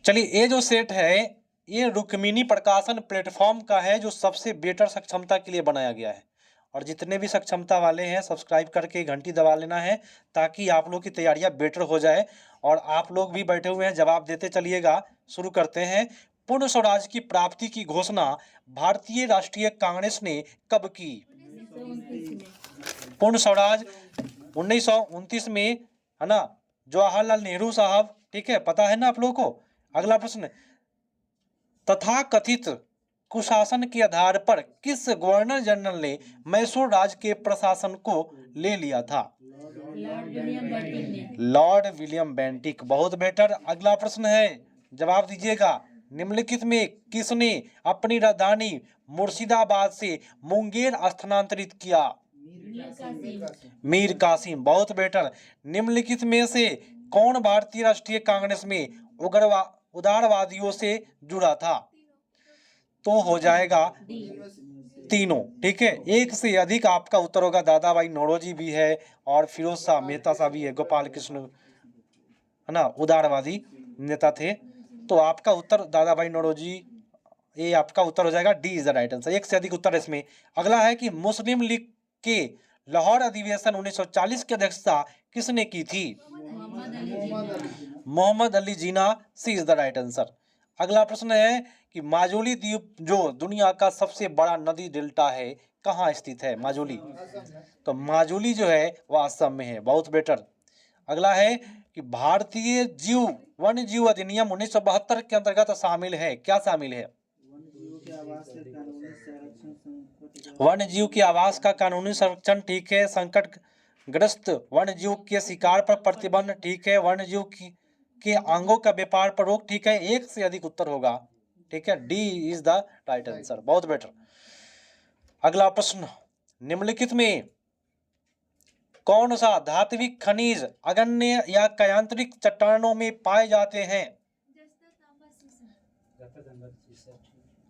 चलिए, ये जो सेट है ये रुक्मिणी प्रकाशन प्लेटफॉर्म का है, जो सबसे बेटर सक्षमता के लिए बनाया गया है। और जितने भी सक्षमता वाले हैं सब्सक्राइब करके घंटी दबा लेना है, ताकि आप लोग की तैयारियां बेटर हो जाए। और आप लोग भी बैठे हुए हैं, जवाब देते चलिएगा। शुरू करते हैं। पूर्ण स्वराज की प्राप्ति की घोषणा भारतीय राष्ट्रीय कांग्रेस ने कब की? पूर्ण स्वराज 1929 में, है ना, जवाहरलाल नेहरू साहब। ठीक है, पता है ना आप लोगों को। अगला प्रश्न, तथाकथित कुशासन के आधार पर किस गवर्नर जनरल ने मैसूर राज्य के प्रशासन को ले लिया था? Lord William Bentinck. बहुत बेटर। अगला प्रश्न है, जवाब दीजिएगा। निम्नलिखित में किसने अपनी राजधानी मुर्शिदाबाद से मुंगेर स्थानांतरित किया? मीर कासिम। बहुत बेटर। निम्नलिखित में से कौन भारतीय राष्ट्रीय कांग्रेस में उदारवादियों से जुड़ा था? तो हो जाएगा तीनों। ठीक है, एक से अधिक आपका उत्तर होगा। दादा भाई नौरोजी भी है और फिरोज शाह मेहता साहब भी है, गोपाल कृष्ण, है ना, उदारवादी नेता थे। तो आपका उत्तर दादा भाई नौरोजी, ये आपका उत्तर हो जाएगा। D is the right answer. एक से अधिक उत्तर इसमें। अगला है कि मुस्लिम लीग के लाहौर अधिवेशन 1940 की अध्यक्षता किसने की थी? मोहम्मद अली जिन्ना। सी इज द राइट आंसर। अगला प्रश्न है कि माजुली द्वीप जो दुनिया का सबसे बड़ा नदी डेल्टा है, कहाँ स्थित है माजुली? तो माजुली जो है वह असम में है। बहुत बेटर। अगला है कि भारतीय वन्य जीव अधिनियम 1972 के अंतर्गत शामिल है, क्या शामिल है? वन्य जीव के आवास का कानूनी संरक्षण। ठीक है। संकट ग्रस्त वन्य जीव के शिकार पर प्रतिबंध। ठीक है। वन्य जीव के अंगों का व्यापार पर रोक। ठीक है। एक से अधिक उत्तर होगा। ठीक है, D is the right answer. बहुत बेटर। अगला प्रश्न, निम्नलिखित में कौन सा धात्विक खनिज अगण्य या कयांत्रिक चट्टानों में पाए जाते हैं?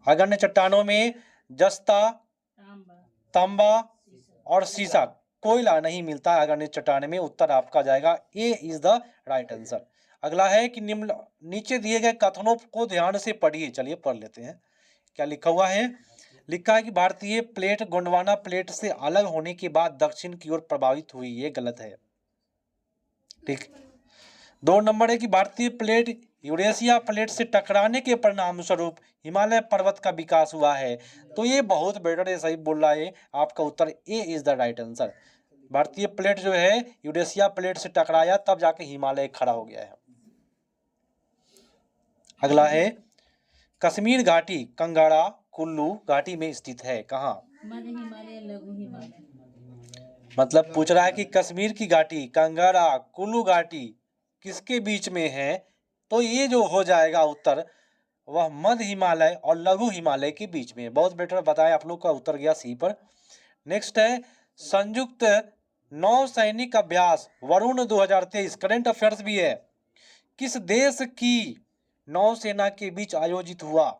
अगण्य चट्टानों में जस्ता, तांबा और सीसा। कोयला नहीं मिलता अगण्य चट्टान में। उत्तर आपका जाएगा ए इज द राइट आंसर। अगला है कि नीचे दिए गए कथनों को ध्यान से पढ़िए। चलिए पढ़ लेते हैं क्या लिखा हुआ है। लिखा है कि भारतीय प्लेट गोंडवाना प्लेट से अलग होने के बाद दक्षिण की ओर प्रभावित हुई। ये गलत है। ठीक। 2 नंबर है कि भारतीय प्लेट यूरेशिया प्लेट से टकराने के परिणाम स्वरूप हिमालय पर्वत का विकास हुआ है। तो ये बहुत बेटर है, सही बोल रहा है। आपका उत्तर ए इज द राइट आंसर। भारतीय प्लेट जो है यूरेशिया प्लेट से टकराया, तब जाके हिमालय खड़ा हो गया है। अगला है, कश्मीर घाटी कंगारा कुल्लू घाटी में स्थित है। कहाँ? मतलब पूछ रहा है कि कश्मीर की घाटी कंगारा कुल्लू घाटी किसके बीच में है? तो ये जो हो जाएगा उत्तर, वह मध्य हिमालय और लघु हिमालय के बीच में। बहुत बेटर बताया, आप लोग का उत्तर गया सी पर। नेक्स्ट है, संयुक्त नौसैनिक अभ्यास वरुण 2023 करंट अफेयर्स भी है, किस देश की नौसेना के बीच आयोजित हुआ?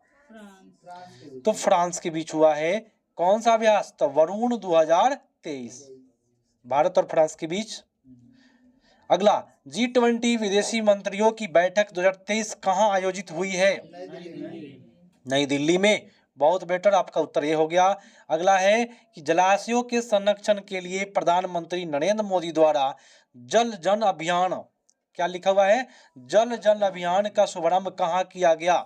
तो फ्रांस के बीच हुआ है। कौन सा अभ्यास? तो वरुण 2023, भारत और फ्रांस के बीच। अगला, G20 विदेशी मंत्रियों की बैठक 2023 कहां आयोजित हुई है? नई दिल्ली में। बहुत बेटर, आपका उत्तर ये हो गया। अगला है कि जलाशयों के संरक्षण के लिए प्रधानमंत्री नरेंद्र मोदी द्वारा जल जन अभियान, क्या लिखा हुआ है? जल जन अभियान का शुभारंभ कहाँ किया गया?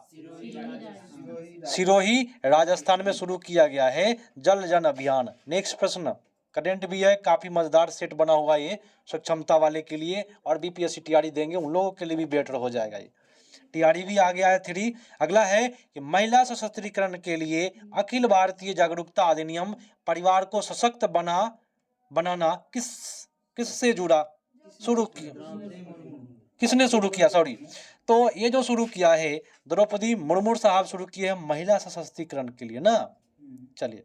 सिरोही राजस्थान में शुरू किया गया है जल जन अभियान। नेक्स्ट प्रश्न करंट भी है, काफी मजेदार सेट बना हुआ ये सक्षमता वाले के लिए, और बीपीएससी टीआरई देंगे उन लोगों के लिए भी बेटर हो जाएगा ये। टीआरई भी आ गया है 3। अगला है कि महिला सशक्तिकरण के लिए अखिल भारतीय जागरूकता अधिनियम परिवार को सशक्त बनाना किससे जुड़ा शुरू किया? किसने शुरू किया? सॉरी। तो ये जो शुरू किया है द्रौपदी मुर्मू साहब शुरू किए हैं महिला सशक्तिकरण के लिए ना। चलिए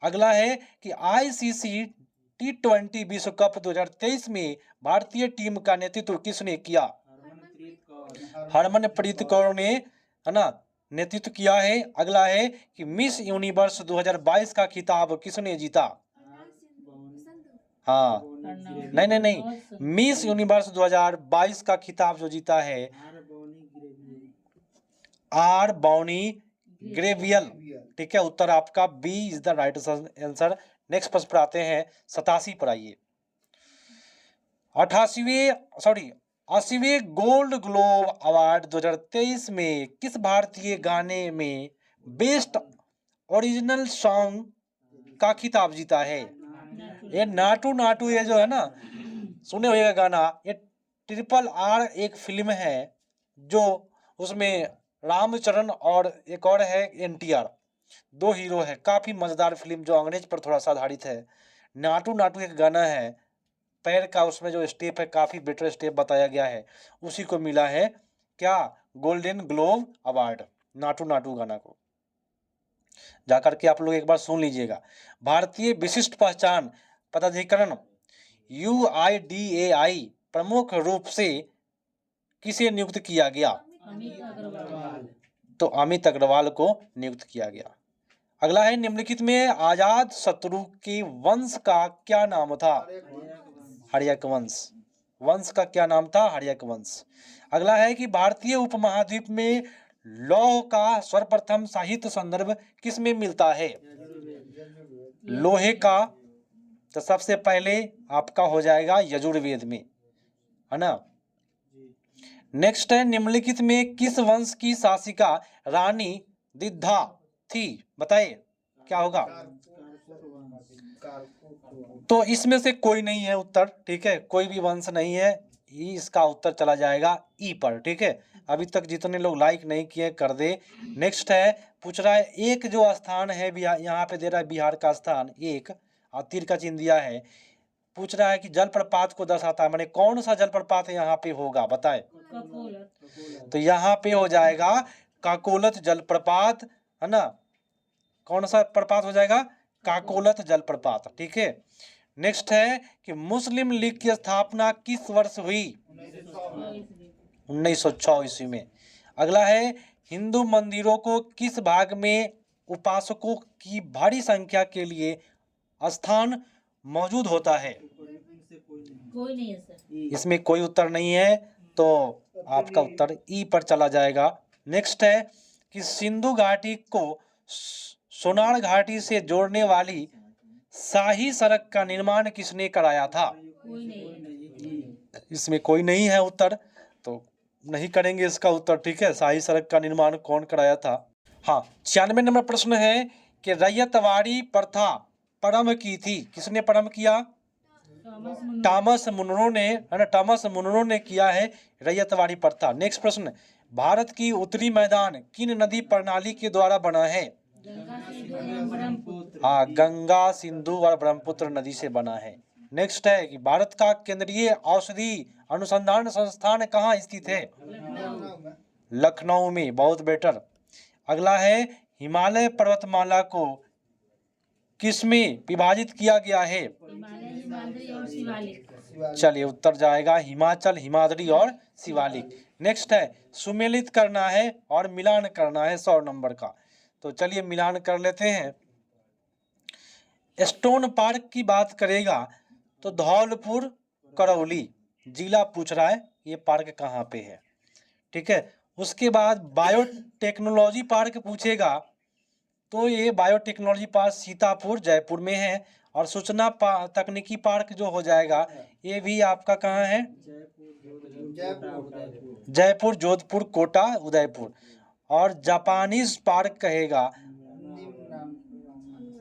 अगला है कि आईसीसी T20 विश्व कप 2023 में भारतीय टीम का नेतृत्व किसने किया? हरमनप्रीत कौर ने, है ना, नेतृत्व किया है। अगला है कि मिस यूनिवर्स 2022 का खिताब किसने जीता? हाँ, नहीं, मिस यूनिवर्स 2022 का खिताब जो जीता है आर बाउनी ग्रेवियल। ठीक है, उत्तर आपका B is the right answer. Next प्रश्न पर आते हैं, 87 पर आइए। 80वें गोल्ड ग्लोब अवार्ड 2023 में किस भारतीय गाने में बेस्ट ओरिजिनल सॉन्ग का खिताब जीता है? ये नाटू नाटू, ये जो है ना, सुने होगा गाना, ये RRR एक फिल्म है जो उसमें रामचरण और एक और है NTR, दो हीरो है। काफी मजेदार फिल्म जो अंग्रेज पर थोड़ा सा आधारित है। नाटू नाटू एक गाना है, पैर का उसमें जो स्टेप है काफी बेटर स्टेप बताया गया है, उसी को मिला है क्या, golden globe award, Naatu Naatu गाना को जाकर के आप लोग एक बार सुन लीजिएगा। भारतीय विशिष्ट पहचान पदाधिकरण UIDAI प्रमुख रूप से किसे नियुक्त किया गया? तो अमित अग्रवाल को नियुक्त किया गया। अगला है, निम्नलिखित में आजाद शत्रु के वंश का क्या नाम था? हर्यक वंश। वंश का क्या नाम था? हर्यक वंश। अगला है कि भारतीय उपमहाद्वीप में लौह का सर्वप्रथम साहित्य संदर्भ किस में मिलता है? लोहे का तो सबसे पहले आपका हो जाएगा यजुर्वेद में, है ना। नेक्स्ट है, निम्नलिखित में किस वंश की शासिका रानी दिद्धा थी? बताइए क्या होगा? तो इसमें से कोई नहीं है उत्तर, ठीक है, कोई भी वंश नहीं है, इसका उत्तर चला जाएगा ई पर। ठीक है, अभी तक जितने लोग लाइक नहीं किए कर दे। नेक्स्ट है, पूछ रहा है एक जो स्थान है यहाँ पे दे रहा है बिहार का स्थान एक, तीर का चिन्ह दिया है, पूछ रहा है कि जलप्रपात को दर्शाता है, माने कौन सा जलप्रपात यहाँ पे होगा, बताए। तो यहाँ पे हो जाएगा काकोलत जलप्रपात, है ना। कौन सा प्रपात हो जाएगा? काकोलत जलप्रपात। ठीक है, नेक्स्ट है कि मुस्लिम लीग की स्थापना किस वर्ष हुई? 1906 ईस्वी में। अगला है, हिंदू मंदिरों को किस भाग में उपासकों की भारी संख्या के लिए स्थान मौजूद होता है? कोई नहीं है सर, इसमें कोई उत्तर नहीं है, तो आपका उत्तर ई पर चला जाएगा। नेक्स्ट है कि सिंधु घाटी को सोनार घाटी से जोड़ने वाली शाही सड़क का निर्माण किसने कराया था? कोई नहीं। इसमें कोई नहीं है उत्तर, तो नहीं करेंगे इसका उत्तर। ठीक है, शाही सड़क का निर्माण कौन कराया था? हाँ, 96 नंबर प्रश्न है कि रैयतवाड़ी प्रथा प्रारंभ की थी, किसने प्रारंभ किया? टॉमस मुनरो ने, है ना, टॉमस मुनरो ने किया है रैयतवाड़ी प्रथा। नेक्स्ट प्रश्न, भारत की उत्तरी मैदान किन नदी प्रणाली के द्वारा बना है? हाँ, गंगा, सिंधु और ब्रह्मपुत्र नदी से बना है। नेक्स्ट है कि भारत का केंद्रीय औषधि अनुसंधान संस्थान कहाँ स्थित है? लखनऊ में, बहुत बेटर। अगला है, हिमालय पर्वतमाला को किसमें विभाजित किया गया है? चलिए उत्तर जाएगा हिमाचल, हिमाद्री और शिवालिक। नेक्स्ट है, सुमेलित करना है और मिलान करना है 100 नंबर का, तो चलिए मिलान कर लेते हैं। स्टोन पार्क की बात करेगा तो धौलपुर करौली जिला पूछ रहा है, ये पार्क कहाँ पे है। ठीक है, उसके बाद बायोटेक्नोलॉजी पार्क पूछेगा तो ये बायोटेक्नोलॉजी पार्क सीतापुर जयपुर में है, और सूचना तकनीकी पार्क जो हो जाएगा ये भी आपका कहाँ है? जयपुर, जोधपुर, कोटा, उदयपुर। और जापानीज पार्क कहेगा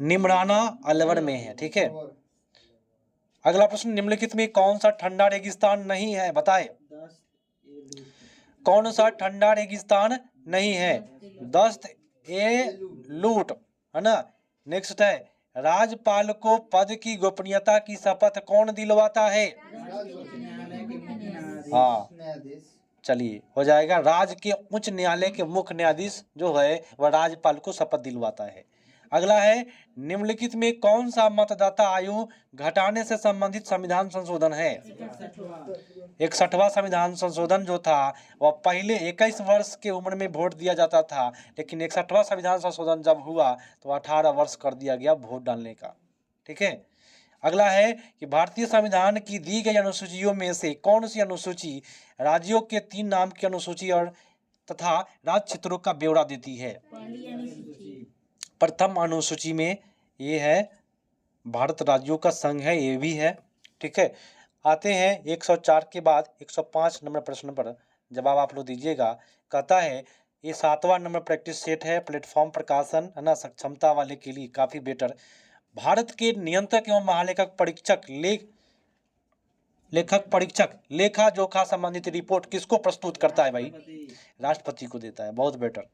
निमराना अलवर में है। ठीक है, अगला प्रश्न, निम्नलिखित में कौन सा ठंडा रेगिस्तान नहीं है? बताए कौन सा ठंडा रेगिस्तान नहीं है? दस्त ए लूट, है ना। नेक्स्ट है, राज्यपाल को पद की गोपनीयता की शपथ कौन दिलवाता है? हाँ, चलिए हो जाएगा, राज्य के उच्च न्यायालय के मुख्य न्यायाधीश जो है वह राज्यपाल को शपथ दिलवाता है। अगला है, निम्नलिखित में कौन सा मतदाता आयु घटाने से संबंधित संविधान संशोधन है? 61वां संविधान संशोधन जो था वह पहले 21 वर्ष के उम्र में वोट दिया जाता था, लेकिन 61वां संविधान संशोधन जब हुआ तो 18 वर्ष कर दिया गया वोट डालने का। ठीक है, अगला है कि भारतीय संविधान की दी गई अनुसूचियों में से कौन सी अनुसूची राज्यों के 3 नाम की अनुसूची और तथा राज्य क्षेत्रों का ब्यौरा देती है। प्रथम अनुसूची में ये है भारत राज्यों का संघ है, ये भी है। ठीक है, आते हैं 104 के बाद 105 नंबर प्रश्न पर जवाब आप लोग दीजिएगा। कहता है ये 7वां नंबर प्रैक्टिस सेट है, प्लेटफॉर्म प्रकाशन है ना, सक्षमता वाले के लिए काफी बेटर। भारत के नियंत्रक एवं महालेखक परीक्षक लेखक परीक्षक लेखा जोखा संबंधित रिपोर्ट किसको प्रस्तुत करता है भाई? राष्ट्रपति को देता है, बहुत बेटर।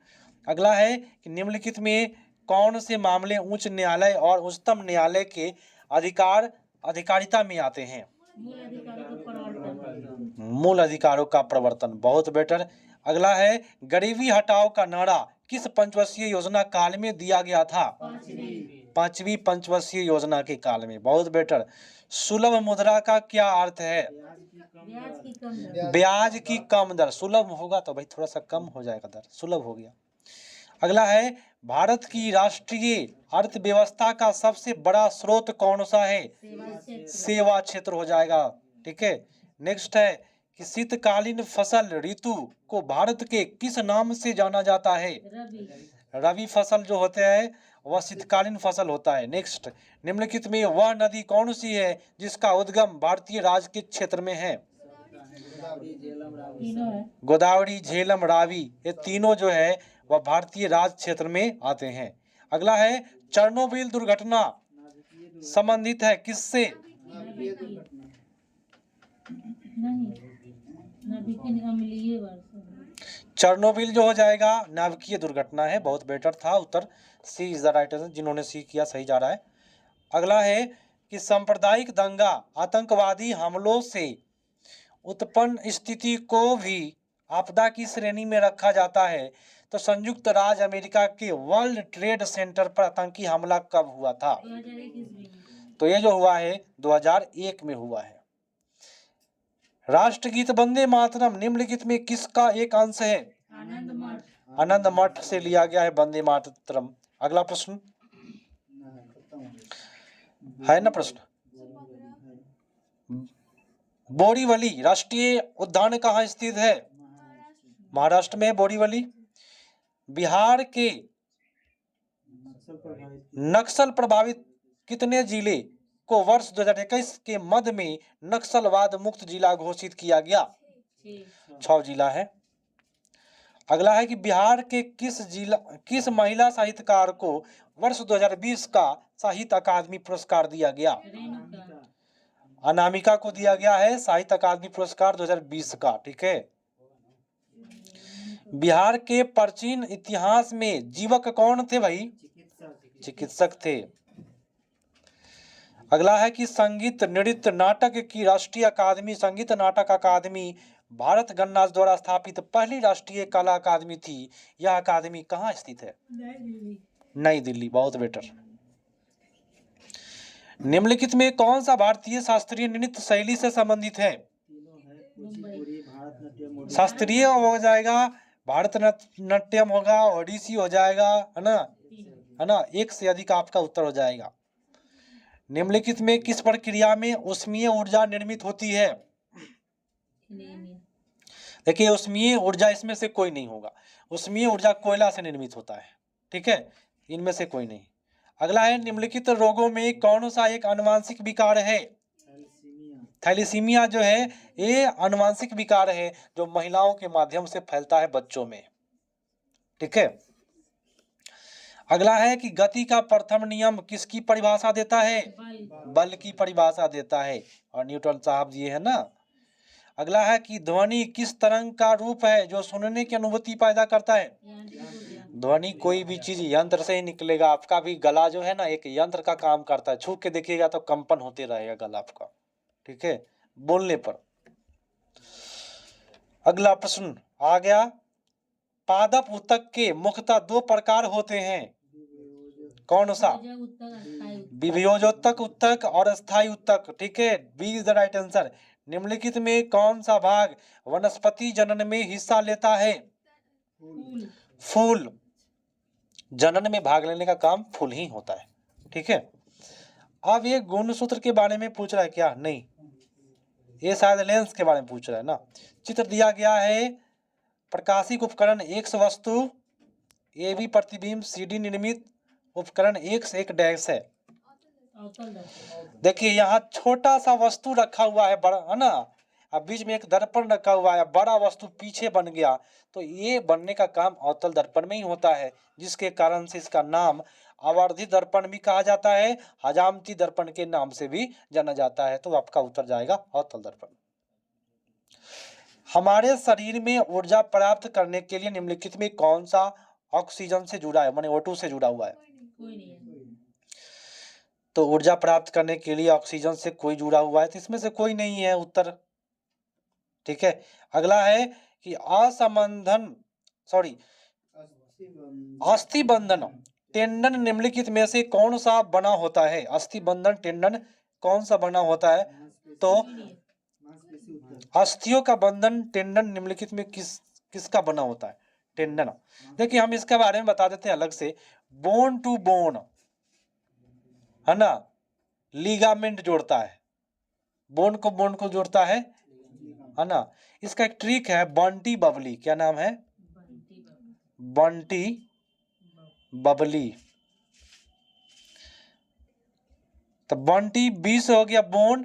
अगला है कि निम्नलिखित में कौन से मामले उच्च न्यायालय और उच्चतम न्यायालय के अधिकारिता में आते हैं? मूल अधिकारों का प्रवर्तन, बहुत बेटर। अगला है गरीबी हटाओ का नारा किस पंचवर्षीय योजना काल में दिया गया था? पांचवी पंचवर्षीय योजना के काल में, बहुत बेटर। सुलभ मुद्रा का क्या अर्थ है? ब्याज की कम दर। सुलभ होगा तो भाई थोड़ा सा कम हो जाएगा दर, सुलभ हो गया। अगला है भारत की राष्ट्रीय अर्थव्यवस्था का सबसे बड़ा स्रोत कौन सा है? सेवा क्षेत्र हो जाएगा। ठीक है, नेक्स्ट है कि शीतकालीन फसल ऋतु को भारत के किस नाम से जाना जाता है? रबी फसल जो होते हैं वह शीतकालीन फसल होता है। नेक्स्ट, निम्नलिखित में वह नदी कौन सी है जिसका उद्गम भारतीय राज्य के क्षेत्र में है? गोदावरी, झेलम, रावी, ये तीनों जो है वह भारतीय राज्य क्षेत्र में आते हैं। अगला है चेरनोबिल दुर्घटना संबंधित है किससे? चेरनोबिल जो हो जाएगा नाभिकीय दुर्घटना है, बहुत बेटर था उत्तर। सी इज द राइट आंसर, जिन्होंने सी किया सही जा रहा है। अगला है कि सांप्रदायिक दंगा आतंकवादी हमलों से उत्पन्न स्थिति को भी आपदा की श्रेणी में रखा जाता है, तो संयुक्त राज्य अमेरिका के वर्ल्ड ट्रेड सेंटर पर आतंकी हमला कब हुआ था? तो ये जो हुआ है 2001 में हुआ है। राष्ट्रगीत वंदे मातरम निम्नलिखित में किसका एक अंश है? आनंद मठ से लिया गया है वंदे मातरम। अगला प्रश्न है ना, प्रश्न बोरीवली राष्ट्रीय उद्यान कहाँ स्थित है? महाराष्ट्र में बोरीवली। बिहार के नक्सल प्रभावित कितने जिले को वर्ष 2021 के मध्य में नक्सलवाद मुक्त जिला घोषित किया गया? 6 जिला है। अगला है कि बिहार के किस महिला साहित्यकार को वर्ष 2020 का साहित्य अकादमी पुरस्कार दिया गया? अनामिका को दिया गया है साहित्य अकादमी पुरस्कार 2020 का। ठीक है, बिहार के प्राचीन इतिहास में जीवक कौन थे भाई? चिकित्सक थे। अगला है कि संगीत नृत्य नाटक की राष्ट्रीय अकादमी संगीत नाटक अकादमी भारत गणराज्य द्वारा स्थापित पहली राष्ट्रीय कला अकादमी थी। यह अकादमी कहाँ स्थित है? नई दिल्ली, बहुत बेटर। निम्नलिखित में कौन सा भारतीय शास्त्रीय नृत्य शैली से संबंधित है? शास्त्रीय हो जाएगा, भारतनाट्यम होगा, ओडिसी हो जाएगा, है ना, एक से अधिक आपका उत्तर हो जाएगा। निम्नलिखित में किस प्रक्रिया में ऊष्मीय ऊर्जा निर्मित होती है? देखिए ऊष्मीय ऊर्जा इसमें से कोई नहीं होगा, ऊष्मीय ऊर्जा कोयला से निर्मित होता है। ठीक है, इनमें से कोई नहीं। अगला है निम्नलिखित रोगों में कौन सा एक आनुवांशिक विकार है? थैलीसीमिया जो है ये आनुवांशिक विकार है जो महिलाओं के माध्यम से फैलता है बच्चों में। ठीक है, अगला है कि गति का प्रथम नियम किसकी परिभाषा देता है? बल की परिभाषा देता है, और न्यूटन साहब जी है ना। अगला है कि ध्वनि किस तरंग का रूप है जो सुनने की अनुभूति पैदा करता है? ध्वनि कोई भी चीज यंत्र से ही निकलेगा। आपका भी गला जो है ना एक यंत्र का काम करता है, छू के देखिएगा तो कंपन होते रहेगा गला आपका। ठीक है, बोलने पर। अगला प्रश्न आ गया, पादप ऊतक के मुख्यतः 2 प्रकार होते हैं, कौन सा? विभेदोत्तक ऊतक और अस्थायी ऊतक। ठीक है, B is the right answer. निम्नलिखित में कौन सा भाग वनस्पति जनन में हिस्सा लेता है? फूल। जनन में भाग लेने का काम फूल ही होता है। ठीक है, अब ये गुणसूत्र के बारे में पूछ रहा है क्या? नहीं, ये शायद लेंस के बारे में पूछ रहा है ना। चित्र दिया गया है प्रकाशिक उपकरण एक्स वस्तु, ए बी प्रतिबिंब, सी डी निर्मित उपकरण एक्स एक डैश है। देखिए यहाँ छोटा सा वस्तु रखा हुआ है, बड़ा है ना, अब बीच में एक दर्पण रखा हुआ है, बड़ा वस्तु पीछे बन गया, तो ये बनने का काम अवतल दर्पण में ही होता है, जिसके कारण से इसका नाम आवर्धित दर्पण भी कहा जाता है, हजामती दर्पण के नाम से भी जाना जाता है। तो आपका उत्तर जाएगा अवतल दर्पण। हमारे शरीर में ऊर्जा प्राप्त करने के लिए निम्नलिखित में कौन सा ऑक्सीजन से जुड़ा है, माने O2 से जुड़ा हुआ है? कोई नहीं है। तो ऊर्जा प्राप्त करने के लिए ऑक्सीजन से कोई जुड़ा हुआ है, तो इसमें से कोई नहीं है उत्तर। ठीक है, अगला है कि अस्थि बंधन टेंडन निम्नलिखित में से कौन सा बना होता है? अस्थि बंधन टेंडन कौन सा बना होता है? तो अस्थियों का बंधन टेंडन निम्नलिखित में किसका बना होता है? टेंडन। देखिए हम इसके बारे में बता देते हैं अलग से। बोन टू बोन है ना, लिगामेंट जोड़ता है, बोन को जोड़ता है ना। इसका एक ट्रिक है बंटी बबली। क्या नाम है? बंटी बबली। तो बंटी बी से हो गया बोन,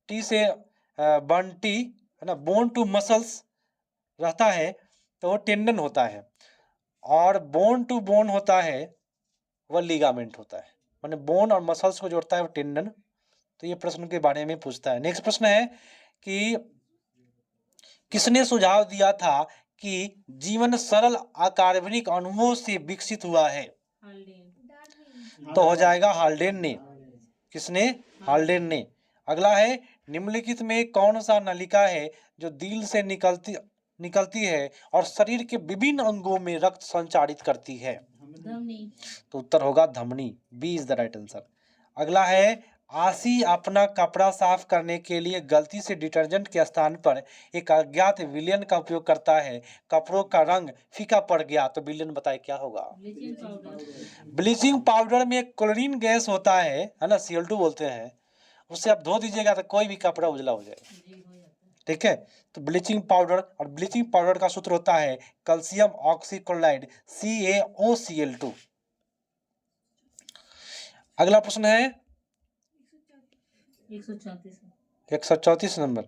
टी से बंटी है ना, बोन टू मसल्स रहता है तो वो टेंडन होता है, और बोन टू बोन होता है वह लिगामेंट होता है, माने बोन और मसल्स को जोड़ता है वो टेंडन। तो ये प्रश्न के बारे में पूछता है। नेक्स्ट प्रश्न है कि किसने सुझाव दिया था कि जीवन सरल अकार्बनिक अणुओं से विकसित हुआ है? तो हो जाएगा हाल्डेन ने। किसने? हाल्डेन ने। अगला है निम्नलिखित में कौन सा नलिका है जो दिल से निकलती है और शरीर के विभिन्न अंगों में रक्त संचारित करती है? धमनी। तो उत्तर होगा धमनी। B is the right answer. अगला है आशी अपना कपड़ा साफ करने के लिए गलती से डिटर्जेंट के स्थान पर एक अज्ञात विलेन का उपयोग करता है, कपड़ों का रंग फीका पड़ गया, तो विलेन बताए क्या होगा? Bleaching powder. ब्लीचिंग पाउडर में क्लोरीन गैस होता है ना, Cl2 बोलते हैं, उससे आप धो दीजिएगा तो कोई भी कपड़ा उजला हो जाएगा। ठीक है, तो ब्लीचिंग पाउडर, और ब्लीचिंग पाउडर का सूत्र होता है कैल्शियम ऑक्सीक्लोराइड CaOCl2। अगला प्रश्न है 134 नंबर।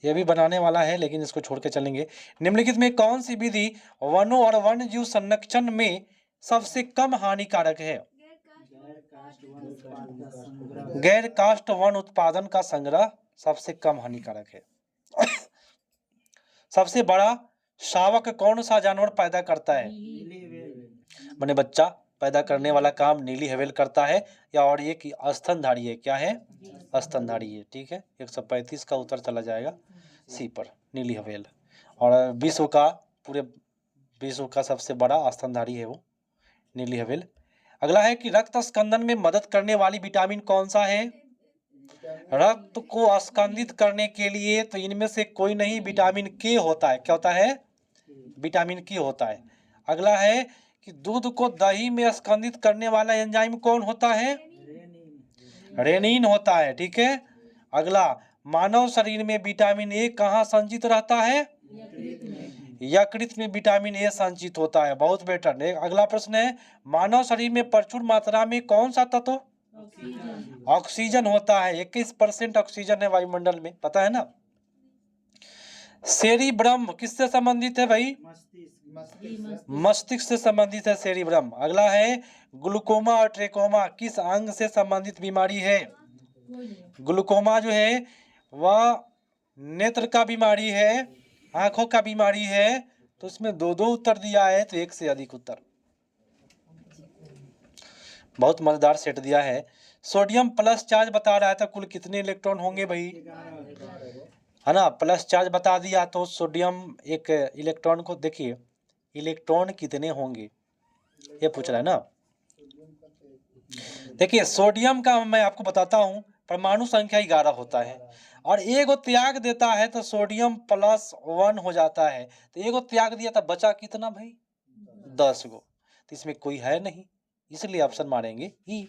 ये भी बनाने वाला है लेकिन इसको छोड़ के चलेंगे। निम्नलिखित में कौन सी विधि वनों और वन्यजीव संरक्षण में सबसे कम हानिकारक है? गैर कास्ट वन उत्पादन का संग्रह सबसे कम हानिकारक है। सबसे बड़ा शावक कौन सा जानवर पैदा करता है? माने बच्चा पैदा करने वाला काम नीली हवेल करता है, या और ये कि स्तनधारी है? क्या है? स्तनधारी है। ठीक है, 135 का उत्तर चला जाएगा सी पर, नीली हवेल। और पूरे विश्व का सबसे बड़ा स्तनधारी है वो नीली हवेल। अगला है कि रक्त स्कंदन में मदद करने वाली विटामिन कौन सा है? रक्त को स्कंदित करने के लिए तो इनमें से कोई नहीं, विटामिन के होता है। क्या होता है? विटामिन के होता है। अगला है कि दूध को दही में स्कंदित करने वाला एंजाइम कौन होता है? रेनिन होता है। ठीक है, अगला मानव शरीर में विटामिन ए कहाँ संचित रहता है? यकृत में विटामिन ए संचित होता है। बहुत बेटर। अगला प्रश्न है मानव शरीर में प्रचुर मात्रा में कौन सा तत्व? ऑक्सीजन होता है। 21% ऑक्सीजन है वायुमंडल में, पता है ना। सेरिब्रम किससे संबंधित है भाई? मस्तिष्क से संबंधित है सेरिब्रम। अगला है ग्लूकोमा और ट्रेकोमा किस अंग से संबंधित बीमारी है? ग्लूकोमा जो है वह नेत्र का बीमारी है, आंखों का बीमारी है। तो इसमें दो उत्तर दिया है, तो एक से अधिक उत्तर। बहुत मजेदार सेट दिया है। सोडियम प्लस चार्ज बता रहा था, कुल कितने इलेक्ट्रॉन होंगे भाई? है ना, प्लस चार्ज बता दिया तो सोडियम एक इलेक्ट्रॉन को, देखिए इलेक्ट्रॉन कितने होंगे ये पूछ रहा है ना। देखिए सोडियम का मैं आपको बताता हूं, परमाणु संख्या 11 होता है, और एगो त्याग देता है तो सोडियम +1 हो जाता है। तो एगो त्याग दिया तो बचा कितना भाई? 10 गो। तो इसमें कोई है नहीं, इसलिए ऑप्शन मारेंगे ई।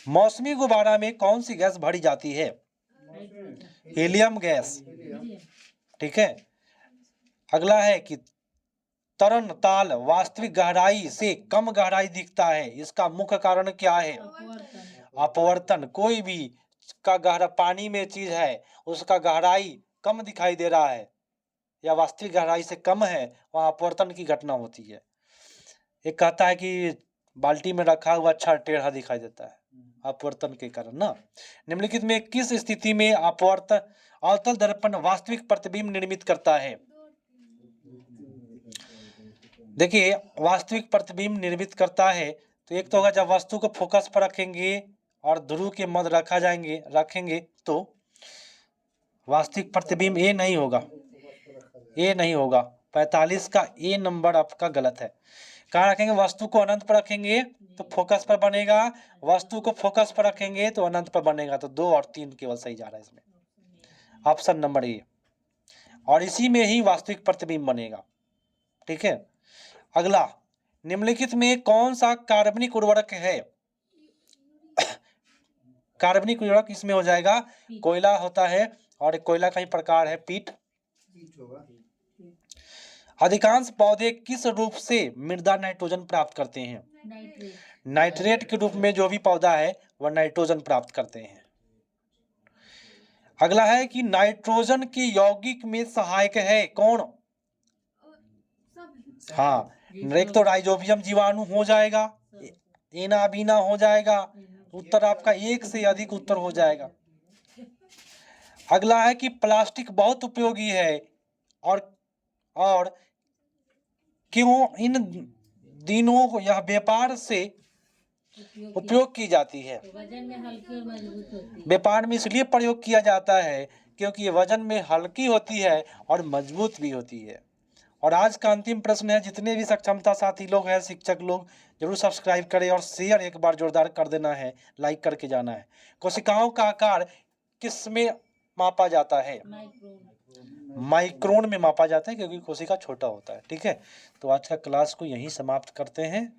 मौसमी गुब्बारा में कौन सी गैस भरी जाती है? नाइट्रोजन हीलियम गैस, हीलियम ठीक है। अगला है कि तरन ताल वास्तविक गहराई से कम गहराई दिखता है, इसका मुख्य कारण क्या है? अपवर्तन अपवर्तन। कोई भी का गहरा पानी में चीज है उसका गहराई कम दिखाई दे रहा है या वास्तविक गहराई से कम है, वहाँ अपवर्तन की घटना होती है। एक कहता है कि बाल्टी में रखा हुआ अच्छा टेढ़ा दिखाई देता है, अपवर्तन के कारण ना। निम्नलिखित में किस स्थिति में अपवर्तन अवतल दर्पण वास्तविक प्रतिबिंब निर्मित करता है? देखिए, वास्तविक प्रतिबिंब निर्मित करता है तो एक तो होगा जब वस्तु को फोकस पर रखेंगे और ध्रुव के मध्य रखेंगे तो वास्तविक प्रतिबिंब ये नहीं होगा, ये नहीं होगा। 45 का ए नंबर आपका गलत है। कहाँ रखेंगे? वस्तु को अनंत पर रखेंगे तो फोकस पर बनेगा, वस्तु को फोकस पर रखेंगे तो अनंत पर बनेगा। तो 2 और 3 केवल सही जा रहा है इसमें, ऑप्शन नंबर ए। और इसी में ही वास्तविक प्रतिबिंब बनेगा, ठीक है। अगला, निम्नलिखित में कौन सा कार्बनिक उर्वरक है? कार्बनिक उर्वरक इसमें हो जाएगा, कोयला होता है और कोयला का ही प्रकार है पीट। अधिकांश पौधे किस रूप से मृदा नाइट्रोजन प्राप्त करते हैं? नाइट्रेट नाइट्रेट के रूप में जो भी पौधा है वह नाइट्रोजन प्राप्त करते हैं। अगला है कि नाइट्रोजन के यौगिक में सहायक है कौन? हाँ, एक तो राइजोबियम जीवाणु हो जाएगा, एनाबीना हो जाएगा। उत्तर आपका एक से अधिक उत्तर हो जाएगा। अगला है कि प्लास्टिक बहुत उपयोगी है और क्यों इन दिनों को यह व्यापार से उपयोग की जाती है? वजन में हल्की और मजबूत होती है। व्यापार में इसलिए प्रयोग किया जाता है क्योंकि ये वजन में हल्की होती है और मजबूत भी होती है। और आज का अंतिम प्रश्न है, जितने भी सक्षमता साथी लोग हैं, शिक्षक लोग, जरूर सब्सक्राइब करें और शेयर एक बार जोरदार कर देना है, लाइक करके जाना है। कोशिकाओं का आकार किस में मापा जाता है? माइक्रोन में मापा जाता है क्योंकि कोशिका छोटा होता है, ठीक है। तो आज का क्लास को यहीं समाप्त करते हैं।